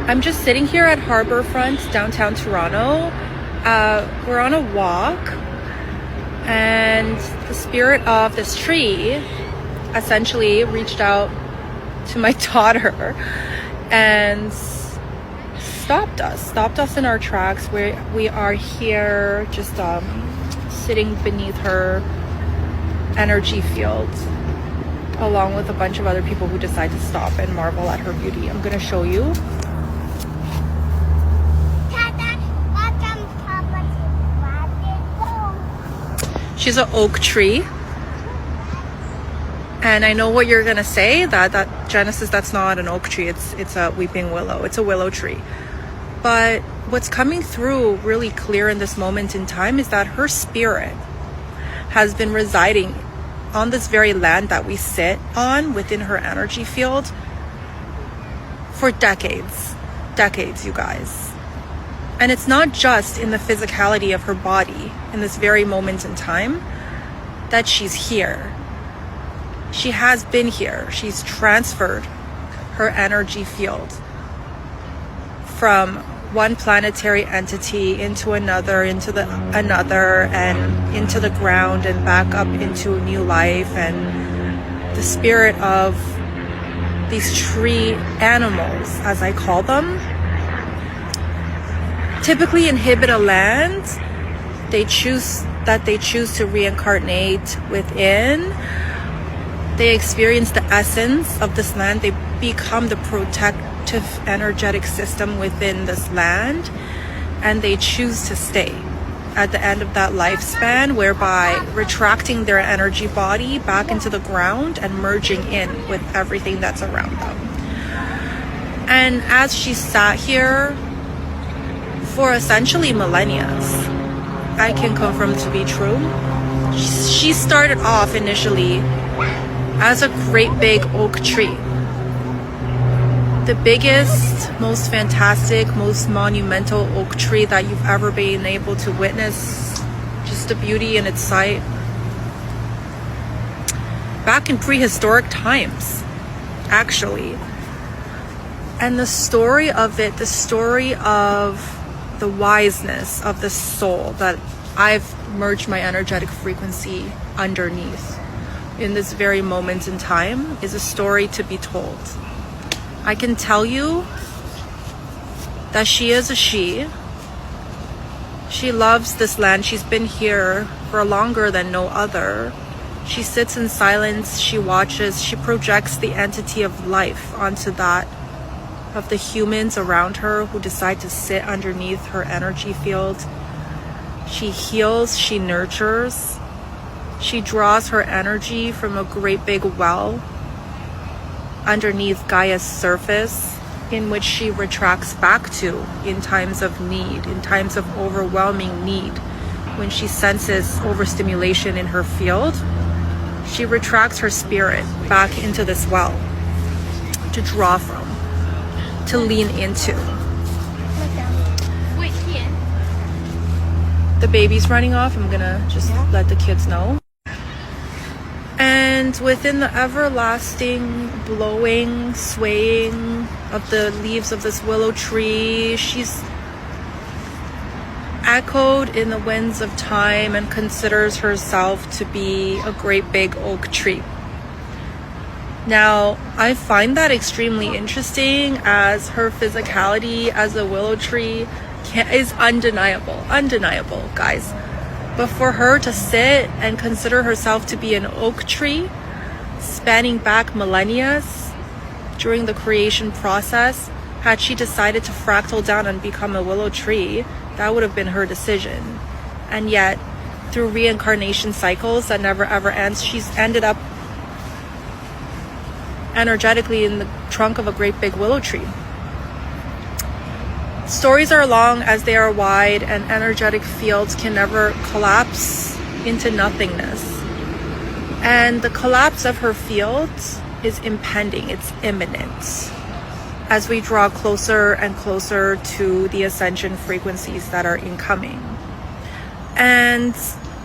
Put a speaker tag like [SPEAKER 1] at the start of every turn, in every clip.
[SPEAKER 1] I'm just sitting here at Harbourfront, downtown Toronto. We're on a walk, and the spirit of this tree essentially reached out to my daughter and stopped us in our tracks. We are here just sitting beneath her energy field, along with a bunch of other people who decide to stop and marvel at her beauty. I'm gonna show you. She's an oak tree. And I know what you're gonna say, that Genesis, that's not an oak tree, it's a weeping willow. It's a willow tree. But what's coming through really clear in this moment in time is that her spirit has been residing on this very land that we sit on within her energy field for decades, you guys. And it's not just in the physicality of her body in this very moment in time that she's here. She has been here. She's transferred her energy field from one planetary entity into another, another, and into the ground and back up into new life. And the spirit of these tree animals, as I call them, typically inhabit a land they choose to reincarnate within. They experience the essence of this land. They become the protective energetic system within this land, and they choose to stay at the end of that lifespan, whereby retracting their energy body back into the ground and merging in with everything that's around them. And as she sat here for essentially millennias, I can confirm to be true. She started off initially as a great big oak tree. The biggest, most fantastic, most monumental oak tree that you've ever been able to witness. Just the beauty in its sight. Back in prehistoric times, actually. And the story of it, the story of the wiseness of the soul that I've merged my energetic frequency underneath in this very moment in time is a story to be told. I can tell you that she is a she. She loves this land. She's been here for longer than no other. She sits in silence. She watches. She projects the entity of life onto that of the humans around her who decide to sit underneath her energy field. She heals. She nurtures. She draws her energy from a great big well underneath Gaia's surface, in which she retracts back to in times of need, in times of overwhelming need. When she senses overstimulation in her field, she retracts her spirit back into this well to draw from, to lean into. The baby's running off. I'm gonna just let the kids know. And within the everlasting blowing, swaying of the leaves of this willow tree, she's echoed in the winds of time and considers herself to be a great big oak tree. Now, I find that extremely interesting, as her physicality as a willow tree is undeniable, guys. But for her to sit and consider herself to be an oak tree, spanning back millennia during the creation process, had she decided to fractal down and become a willow tree, that would have been her decision. And yet, through reincarnation cycles that never ever ends, she's ended up energetically in the trunk of a great big willow tree. Stories are long as they are wide, and energetic fields can never collapse into nothingness. And the collapse of her field is impending, it's imminent, as we draw closer and closer to the ascension frequencies that are incoming. And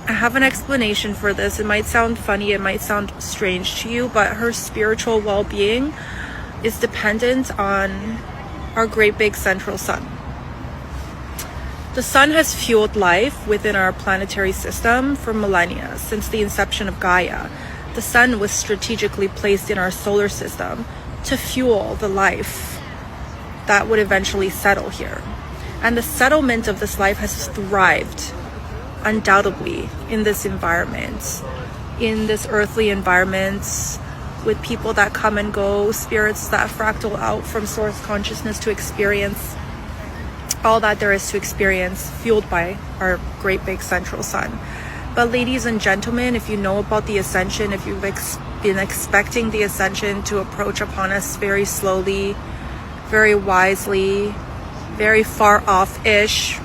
[SPEAKER 1] I have an explanation for this. It might sound funny, it might sound strange to you, but her spiritual well-being is dependent on our great big central sun. The sun has fueled life within our planetary system for millennia. Since the inception of Gaia, the sun was strategically placed in our solar system to fuel the life that would eventually settle here. And the settlement of this life has thrived undoubtedly in this environment, in this earthly environment, with people that come and go, spirits that fractal out from source consciousness to experience all that there is to experience, fueled by our great big central sun. But ladies and gentlemen, if you know about the ascension, if you've been expecting the ascension to approach upon us very slowly, very wisely, very far off-ish,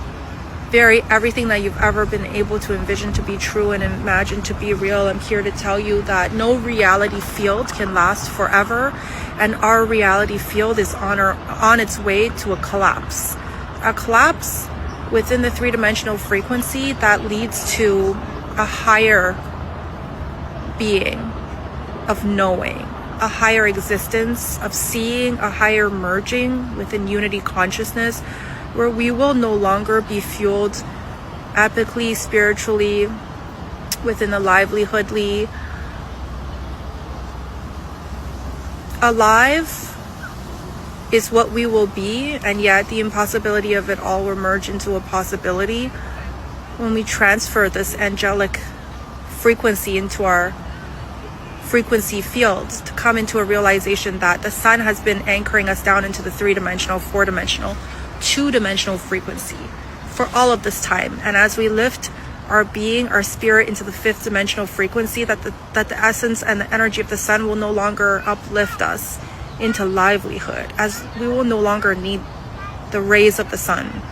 [SPEAKER 1] very everything that you've ever been able to envision to be true and imagine to be real, I'm here to tell you that no reality field can last forever, and our reality field is on its way to a collapse. A collapse within the three-dimensional frequency that leads to a higher being of knowing, a higher existence of seeing, a higher merging within unity consciousness, where we will no longer be fueled epically, spiritually, within the livelihoodly. Alive is what we will be, and yet the impossibility of it all will merge into a possibility when we transfer this angelic frequency into our frequency fields, to come into a realization that the sun has been anchoring us down into the three-dimensional, four-dimensional, two-dimensional frequency for all of this time. And as we lift our being, our spirit into the fifth dimensional frequency, that the essence and the energy of the sun will no longer uplift us into livelihood, as we will no longer need the rays of the sun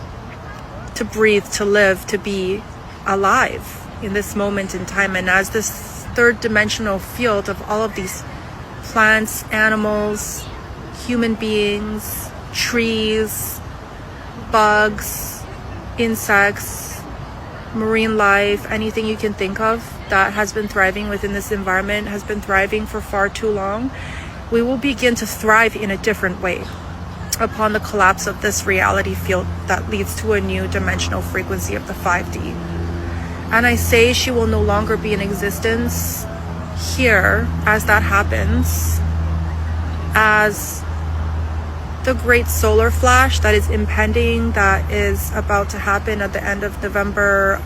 [SPEAKER 1] to breathe, to live, to be alive in this moment in time. And as this third dimensional field of all of these plants, animals, human beings, trees, bugs, insects, marine life, anything you can think of that has been thriving within this environment, has been thriving for far too long, we will begin to thrive in a different way upon the collapse of this reality field that leads to a new dimensional frequency of the 5D. And I say she will no longer be in existence here as that happens, as the great solar flash that is impending, that is about to happen at the end of November,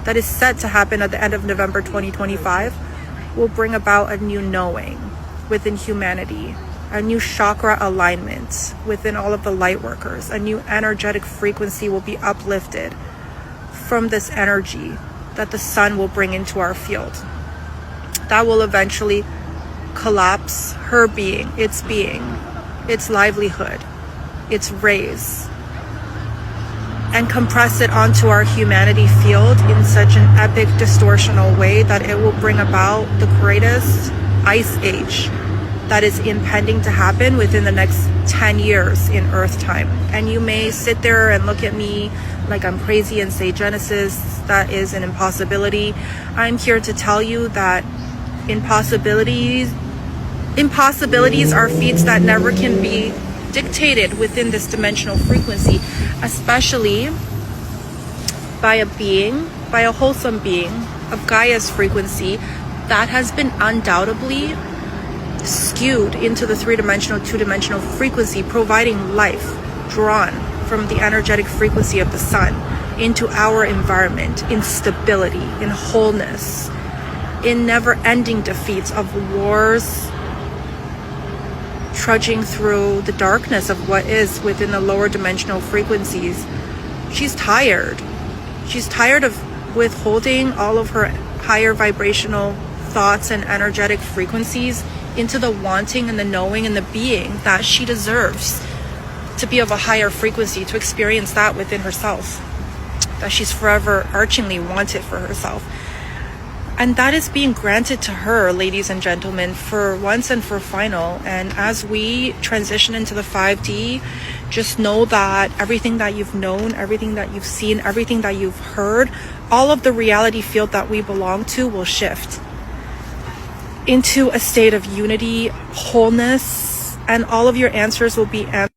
[SPEAKER 1] that is set to happen at the end of November 2025, will bring about a new knowing within humanity, a new chakra alignment within all of the light workers. A new energetic frequency will be uplifted from this energy that the sun will bring into our field. That will eventually collapse her being, its livelihood, its rays, and compress it onto our humanity field in such an epic distortional way that it will bring about the greatest ice age that is impending to happen within the next 10 years in Earth time. And you may sit there and look at me like I'm crazy and say, Genesis, that is an impossibility. I'm here to tell you that impossibilities are feats that never can be dictated within this dimensional frequency, especially by a wholesome being of Gaia's frequency that has been undoubtedly skewed into the three-dimensional, two-dimensional frequency, providing life drawn from the energetic frequency of the sun into our environment, in stability, in wholeness, in never-ending defeats of wars, trudging through the darkness of what is within the lower dimensional frequencies. She's tired. She's tired of withholding all of her higher vibrational thoughts and energetic frequencies into the wanting and the knowing and the being that she deserves to be of a higher frequency, to experience that within herself, that she's forever archingly wanted for herself. And that is being granted to her, ladies and gentlemen, for once and for final. And as we transition into the 5D, just know that everything that you've known, everything that you've seen, everything that you've heard, all of the reality field that we belong to will shift into a state of unity, wholeness, and all of your answers will be answered